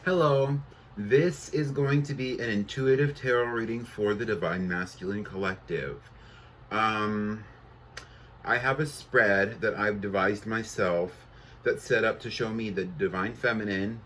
Hello, this is going to be an intuitive tarot reading for the Divine Masculine Collective. Um, I have a spread that I've devised myself that's set up to show me the Divine Feminine,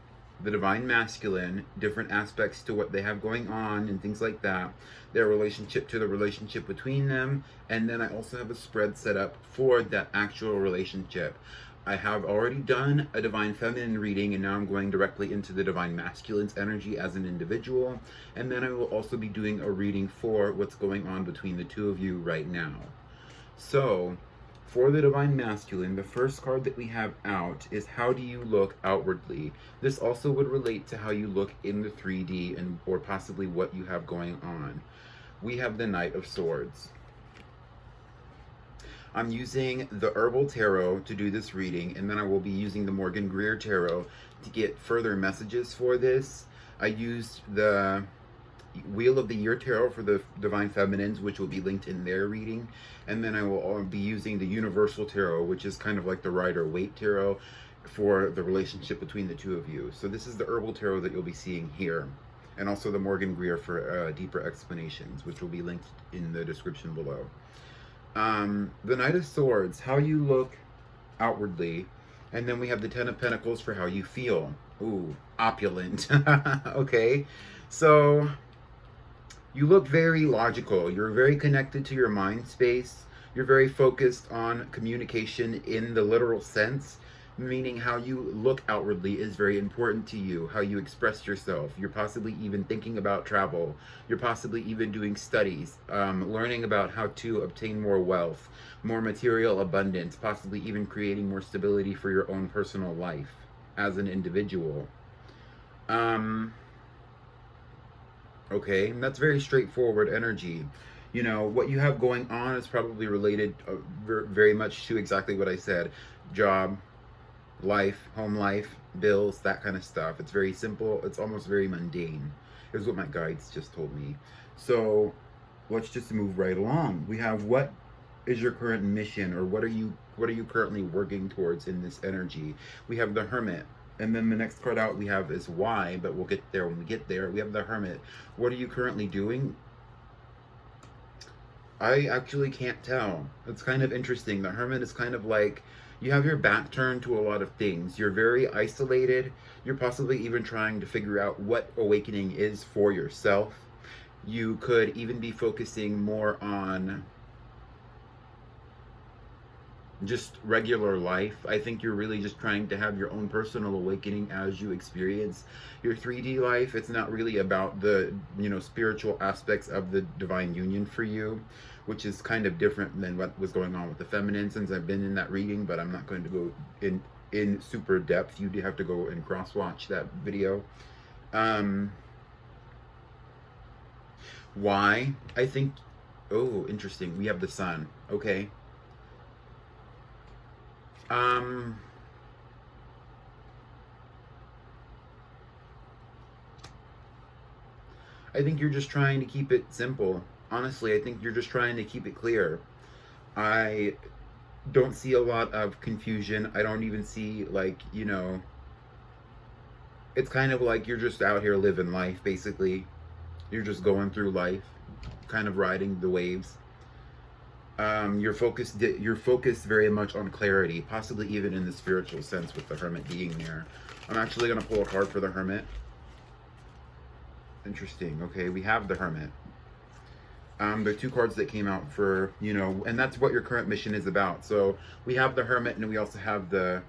the Divine Masculine, different aspects to what they have going on and things like that, their relationship to the relationship between them, and then I also have a spread set up for that actual relationship. I have already done a Divine Feminine reading, and now I'm going directly into the Divine Masculine's energy as an individual, and then I will also be doing a reading for what's going on between the two of you right now. So, for the Divine Masculine, the first card that we have out is how do you look outwardly? This also would relate to how you look in the 3D and or possibly what you have going on. We have the Knight of Swords. I'm using the Herbal Tarot to do this reading, and then I will be using the Morgan Greer Tarot to get further messages for this. I used the Wheel of the Year Tarot for the Divine Feminines, which will be linked in their reading, and then I will be using the Universal Tarot, which is kind of like the Rider-Waite Tarot for the relationship between the two of you. So this is the Herbal Tarot that you'll be seeing here, and also the Morgan Greer for deeper explanations, which will be linked in the description below. The Knight of Swords, how you look outwardly, and then we have the Ten of Pentacles for how you feel. Ooh, opulent. Okay, so you look very logical. You're very connected to your mind space. You're very focused on communication in the literal sense, meaning how you look outwardly is very important to you, how you express yourself. You're possibly even thinking about travel. You're possibly even doing studies, learning about how to obtain more wealth, more material abundance, possibly even creating more stability for your own personal life as an individual. Okay, and that's very straightforward energy. You know, what you have going on is probably related very much to exactly what I said. Job, life, home life, bills, that kind of stuff. It's very simple. It's almost very mundane, is what my guides just told me. So let's just move right along. We have, what is your current mission, or what are you currently working towards in this energy? We have the Hermit. And then the next card out we have is why, but we'll get there when we get there. We have the Hermit. What are you currently doing? I actually can't tell. It's kind of interesting. The Hermit is kind of like, you have your back turned to a lot of things. You're very isolated. You're possibly even trying to figure out what awakening is for yourself. You could even be focusing more on just regular life. I think you're really just trying to have your own personal awakening as you experience your 3D life. It's not really about the, spiritual aspects of the divine union for you, which is kind of different than what was going on with the feminine, since I've been in that reading, but I'm not going to go in super depth. You do have to go and cross watch that video. Why? I think, oh, interesting. We have the Sun. Okay. I think you're just trying to keep it simple. Honestly, I think you're just trying to keep it clear. I don't see a lot of confusion. I don't even see, it's kind of like you're just out here living life, basically. You're just going through life, kind of riding the waves. You're focused very much on clarity, possibly even in the spiritual sense with the Hermit being there. I'm actually going to pull a card for the Hermit. Interesting. Okay, we have the Hermit. There are two cards that came out for, and that's what your current mission is about. So we have the Hermit, and we also have the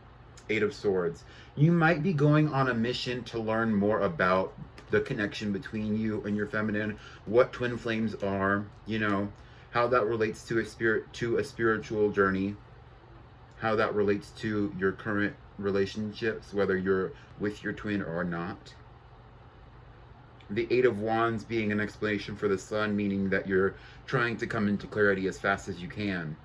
Eight of Swords. You might be going on a mission to learn more about the connection between you and your feminine, what twin flames are, how that relates to a spiritual journey, how that relates to your current relationships, whether you're with your twin or not. The Eight of Wands being an explanation for the Sun, meaning that you're trying to come into clarity as fast as you can,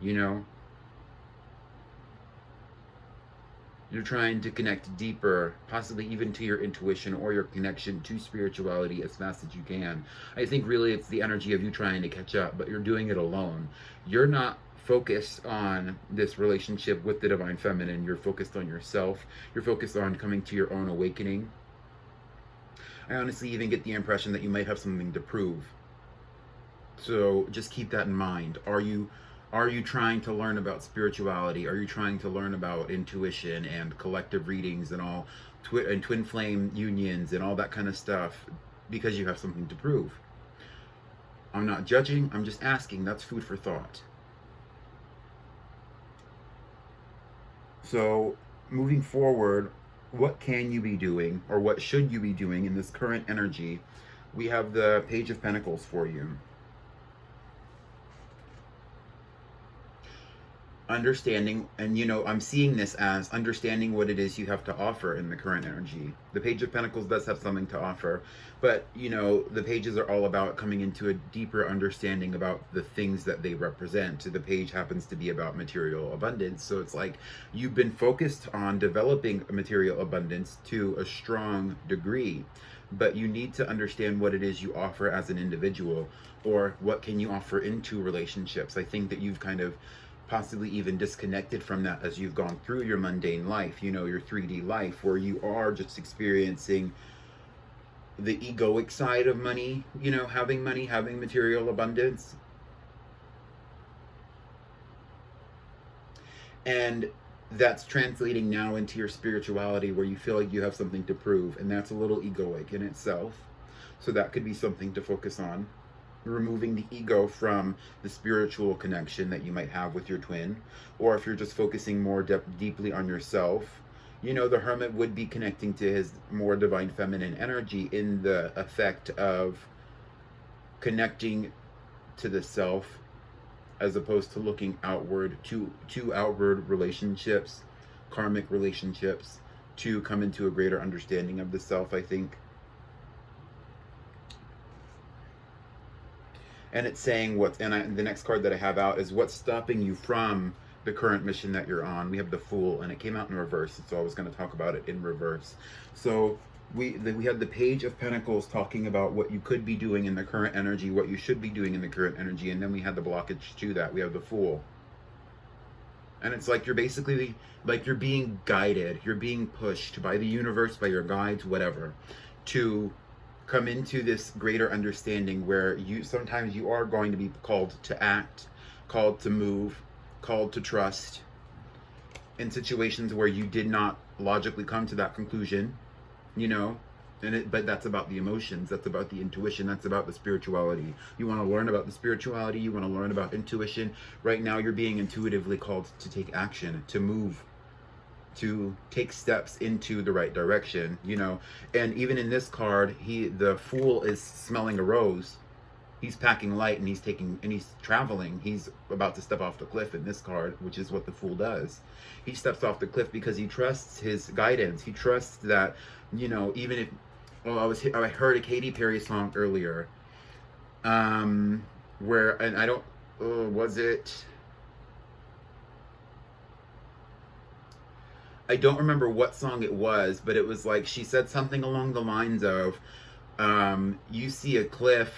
You're trying to connect deeper, possibly even to your intuition or your connection to spirituality as fast as you can. I think really it's the energy of you trying to catch up, but you're doing it alone. You're not focused on this relationship with the Divine Feminine. You're focused on yourself. You're focused on coming to your own awakening. I honestly even get the impression that you might have something to prove. So just keep that in mind. Are you trying to learn about spirituality? Are you trying to learn about intuition and collective readings and all and twin flame unions and all that kind of stuff because you have something to prove? I'm not judging, I'm just asking. That's food for thought. So, moving forward, what can you be doing or what should you be doing in this current energy? We have the Page of Pentacles for you. Understanding, and I'm seeing this as understanding what it is you have to offer in the current energy. The Page of Pentacles does have something to offer, but the pages are all about coming into a deeper understanding about the things that they represent. The page happens to be about material abundance, so it's like you've been focused on developing a material abundance to a strong degree, but you need to understand what it is you offer as an individual, or what can you offer into relationships. I think that you've kind of possibly even disconnected from that as you've gone through your mundane life, your 3D life, where you are just experiencing the egoic side of money, having money, having material abundance. And that's translating now into your spirituality, where you feel like you have something to prove, and that's a little egoic in itself. So that could be something to focus on. Removing the ego from the spiritual connection that you might have with your twin, or if you're just focusing more deeply on yourself, the hermit would be connecting to his more divine feminine energy in the effect of connecting to the self, as opposed to looking outward to outward relationships, karmic relationships, to come into a greater understanding of the self, I think. And it's saying the next card that I have out is what's stopping you from the current mission that you're on. We have the Fool, and it came out in reverse, so I was going to talk about it in reverse. So we had the Page of Pentacles talking about what you could be doing in the current energy, what you should be doing in the current energy, and then we had the blockage to that. We have the Fool. And it's like you're basically, like you're being guided, you're being pushed by the universe, by your guides, whatever, to come into this greater understanding where sometimes you are going to be called to act, called to move, called to trust in situations where you did not logically come to that conclusion, but that's about the emotions, that's about the intuition, that's about the spirituality. You want to learn about the spirituality, you want to learn about intuition. Right now you're being intuitively called to take action, to move, to take steps into the right direction, And even in this card, the Fool is smelling a rose. He's packing light, and he's traveling. He's about to step off the cliff in this card, which is what the Fool does. He steps off the cliff because he trusts his guidance. He trusts that, even if, I heard a Katy Perry song earlier, where, and I don't, was it, I don't remember what song it was, but it was like she said something along the lines of, you see a cliff,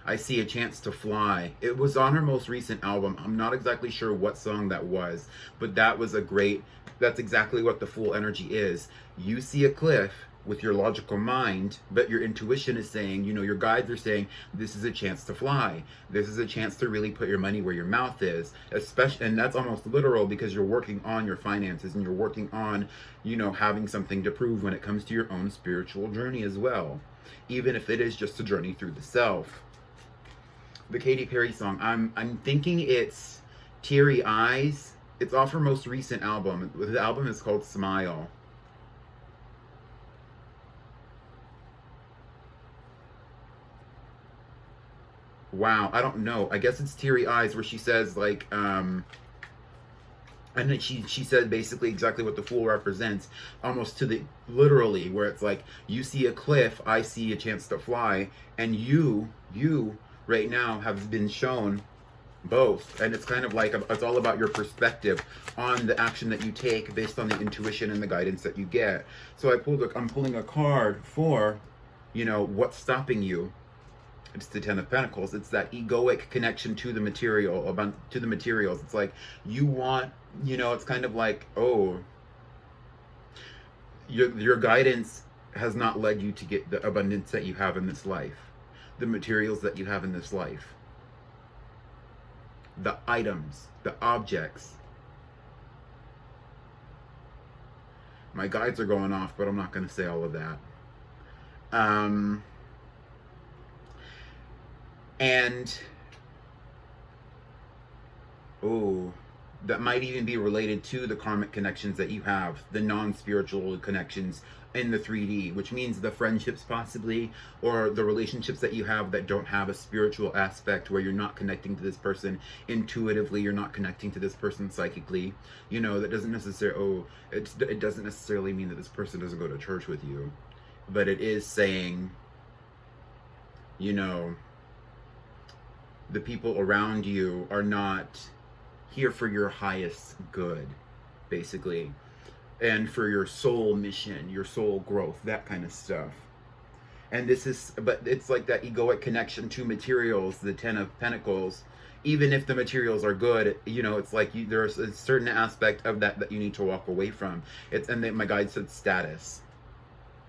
I see a chance to fly. It was on her most recent album. I'm not exactly sure what song that was, but that's exactly what the Fool energy is. You see a cliff with your logical mind, but your intuition is saying, your guides are saying, this is a chance to fly. This is a chance to really put your money where your mouth is. And that's almost literal, because you're working on your finances, and you're working on, having something to prove when it comes to your own spiritual journey as well. Even if it is just a journey through the self. The Katy Perry song, I'm thinking it's Teary Eyes. It's off her most recent album. The album is called Smile. Wow, I don't know. I guess it's Teary Eyes, where she says, like, and then she said basically exactly what the Fool represents, almost to the literally, where it's like, you see a cliff, I see a chance to fly, and you right now have been shown both. And it's kind of like, it's all about your perspective on the action that you take based on the intuition and the guidance that you get. So I'm pulling a card for, what's stopping you. It's the Ten of Pentacles. It's that egoic connection to the materials. It's like you want, it's kind of like, your guidance has not led you to get the abundance that you have in this life, the materials that you have in this life, the items, the objects. My guides are going off, but I'm not going to say all of that. And oh, that might even be related to the karmic connections that you have, the non-spiritual connections in the 3D, which means the friendships possibly, or the relationships that you have that don't have a spiritual aspect, where you're not connecting to this person intuitively, you're not connecting to this person psychically. You know, that doesn't necessarily, it doesn't necessarily mean that this person doesn't go to church with you, but it is saying, you know, the people around you are not here for your highest good, basically, and for your soul mission, your soul growth, that kind of stuff. And this is, but it's like that egoic connection to materials, the 10 of Pentacles. Even if the materials are good, you know, it's like there's a certain aspect of that you need to walk away from. And then my guide said status.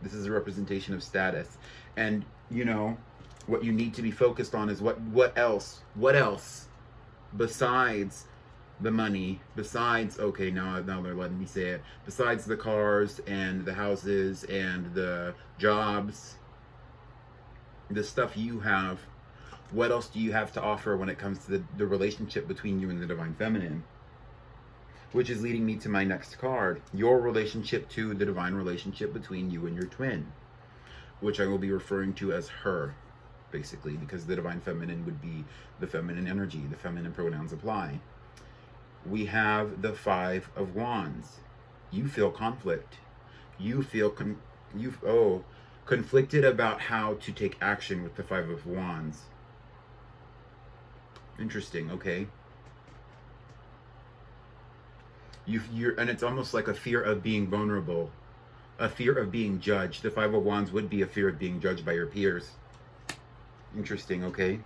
This is a representation of status. And, you know, what you need to be focused on is what else besides the money, besides, okay, now they're letting me say it, besides the cars and the houses and the jobs, the stuff you have, what else do you have to offer when it comes to the relationship between you and the Divine Feminine? Which is leading me to my next card, your relationship to the divine relationship between you and your twin, which I will be referring to as her, basically, because the Divine Feminine would be the feminine energy, the feminine pronouns apply. We have the 5 of Wands. You feel conflict. You feel conflicted about how to take action with the 5 of Wands. Interesting, okay. And it's almost like a fear of being vulnerable, a fear of being judged. The 5 of Wands would be a fear of being judged by your peers. Interesting, okay.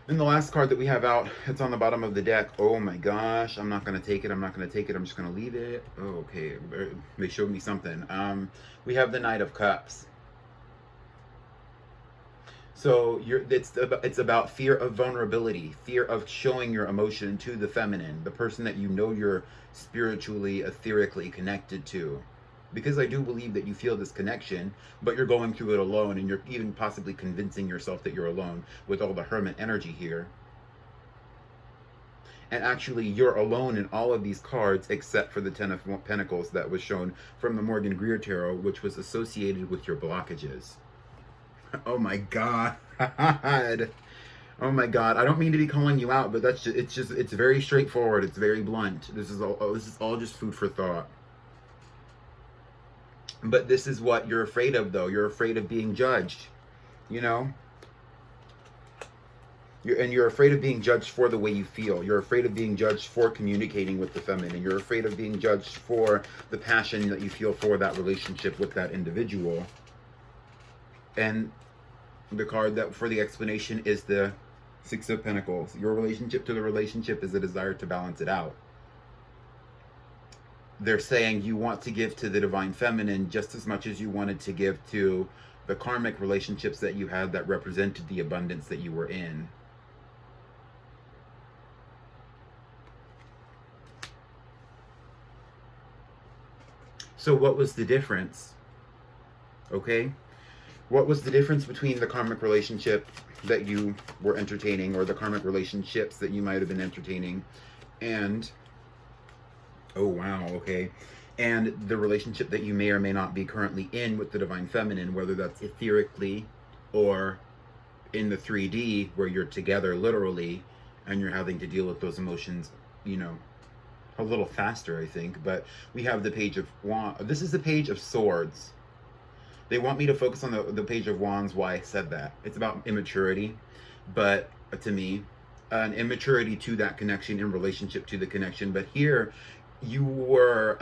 And the last card that we have out, it's on the bottom of the deck. Oh my gosh, I'm not going to take it. I'm not going to take it. I'm just going to leave it. Oh, okay. They showed me something. We have the Knight of Cups. So it's about fear of vulnerability, fear of showing your emotion to the feminine, the person that you know you're spiritually, etherically connected to. Because I do believe that you feel this connection, but you're going through it alone, and you're even possibly convincing yourself that you're alone with all the hermit energy here. And actually, you're alone in all of these cards except for the 10 of Pentacles that was shown from the Morgan Greer Tarot, which was associated with your blockages. Oh my God. Oh my God. I don't mean to be calling you out, but it's very straightforward. It's very blunt. This is all just food for thought. But this is what you're afraid of, though. You're afraid of being judged, you know? You're afraid of being judged for the way you feel. You're afraid of being judged for communicating with the feminine. You're afraid of being judged for the passion that you feel for that relationship with that individual. And the card that for the explanation is the 6 of Pentacles. Your relationship to the relationship is a desire to balance it out. They're saying you want to give to the Divine Feminine just as much as you wanted to give to the karmic relationships that you had that represented the abundance that you were in. So what was the difference? Okay? What was the difference between the karmic relationship that you were entertaining, or the karmic relationships that you might have been entertaining, and oh wow, okay, and the relationship that you may or may not be currently in with the Divine Feminine, whether that's etherically or in the 3D where you're together literally and you're having to deal with those emotions, you know, a little faster, I think. But we have the Page of Wands. This is the Page of Swords. They want me to focus on the Page of Wands. Why I said that. It's about immaturity, but to me, an immaturity to that connection in relationship to the connection. But here, you were,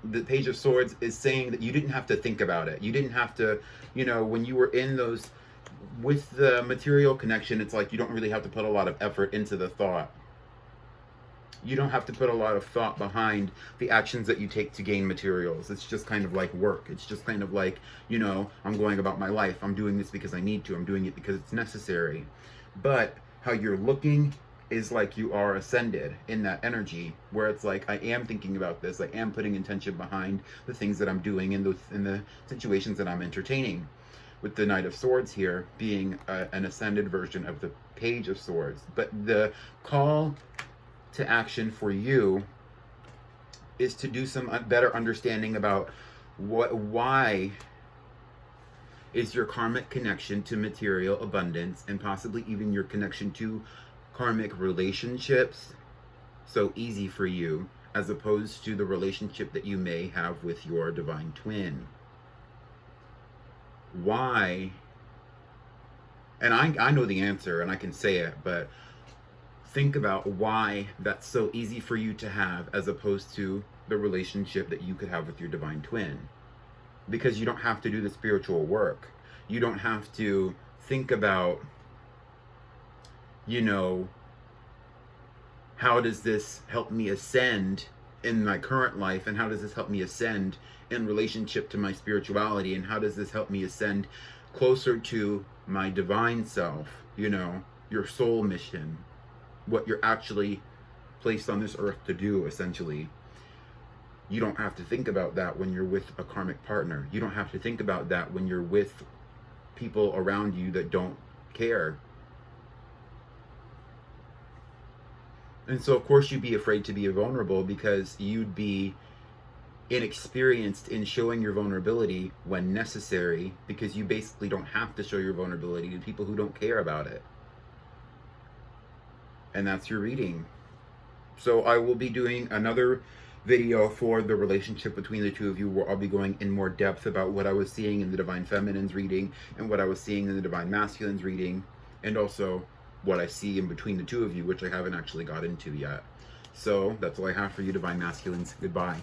the Page of Swords is saying that you didn't have to think about it. You didn't have to, you know, when you were in those, with the material connection, it's like you don't really have to put a lot of effort into the thought. You don't have to put a lot of thought behind the actions that you take to gain materials. It's just kind of like work. It's just kind of like, you know, I'm going about my life. I'm doing this because I need to. I'm doing it because it's necessary. But how you're looking is like you are ascended in that energy, where it's like, I am thinking about this. I am putting intention behind the things that I'm doing in the situations that I'm entertaining. With the Knight of Swords here being an ascended version of the Page of Swords. But the call to action for you is to do some better understanding about why is your karmic connection to material abundance, and possibly even your connection to karmic relationships, so easy for you, as opposed to the relationship that you may have with your divine twin. Why? And I know the answer and I can say it, but think about why that's so easy for you to have, as opposed to the relationship that you could have with your divine twin. Because you don't have to do the spiritual work. You don't have to think about, you know, how does this help me ascend in my current life, and how does this help me ascend in relationship to my spirituality, and how does this help me ascend closer to my divine self, you know, your soul mission, what you're actually placed on this earth to do, essentially. You don't have to think about that when you're with a karmic partner. You don't have to think about that when you're with people around you that don't care. And so, of course, you'd be afraid to be vulnerable, because you'd be inexperienced in showing your vulnerability when necessary, because you basically don't have to show your vulnerability to people who don't care about it. And that's your reading. So I will be doing another video for the relationship between the two of you, where I'll be going in more depth about what I was seeing in the Divine Feminine's reading and what I was seeing in the Divine Masculine's reading, and also what I see in between the two of you, which I haven't actually got into yet. So that's all I have for you, Divine Masculines. Goodbye.